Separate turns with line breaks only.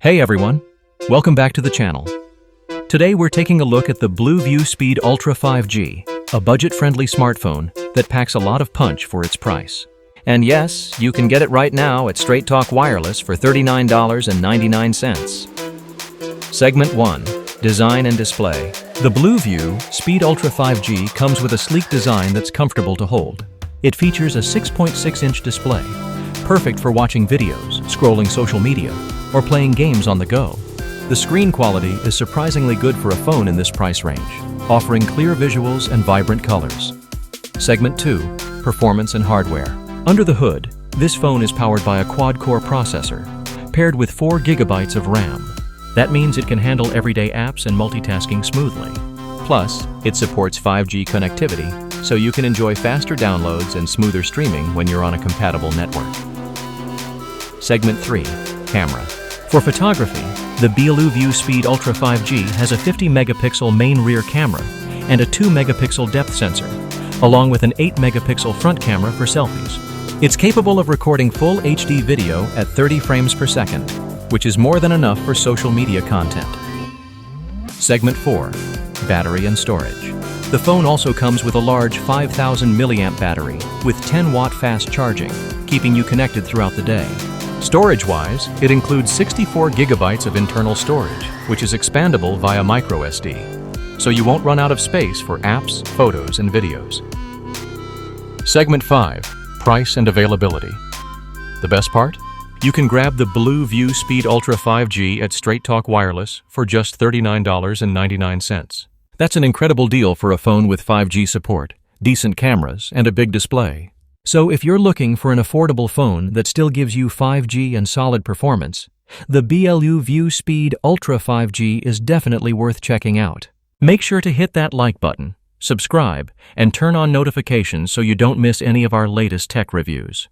Hey everyone, welcome back to the channel. Today we're taking a look at the BLU View Speed Ultra 5G, a budget-friendly smartphone that packs a lot of punch for its price. And yes, you can get it right now at Straight Talk Wireless for $39.99. Segment 1. Design and Display. The BLU View Speed Ultra 5G comes with a sleek design that's comfortable to hold. It features a 6.6-inch display, perfect for watching videos, scrolling social media, or playing games on the go. The screen quality is surprisingly good for a phone in this price range, offering clear visuals and vibrant colors. Segment 2. Performance and Hardware. Under the hood, this phone is powered by a quad-core processor, paired with 4 GB of RAM. That means it can handle everyday apps and multitasking smoothly. Plus, it supports 5G connectivity, so you can enjoy faster downloads and smoother streaming when you're on a compatible network. Segment 3. Camera. For photography, the BLU View Speed Ultra 5G has a 50-megapixel main rear camera and a 2-megapixel depth sensor, along with an 8-megapixel front camera for selfies. It's capable of recording full HD video at 30 frames per second, which is more than enough for social media content. Segment 4. Battery and Storage. The phone also comes with a large 5,000 milliamp battery with 10-watt fast charging, keeping you connected throughout the day. Storage-wise, it includes 64 gigabytes of internal storage, which is expandable via microSD, so you won't run out of space for apps, photos, and videos. Segment 5. Price and Availability. The best part? You can grab the BLU View Speed Ultra 5G at Straight Talk Wireless for just $39.99. That's an incredible deal for a phone with 5G support, decent cameras, and a big display. So if you're looking for an affordable phone that still gives you 5G and solid performance, the BLU View Speed Ultra 5G is definitely worth checking out. Make sure to hit that like button, subscribe, and turn on notifications so you don't miss any of our latest tech reviews.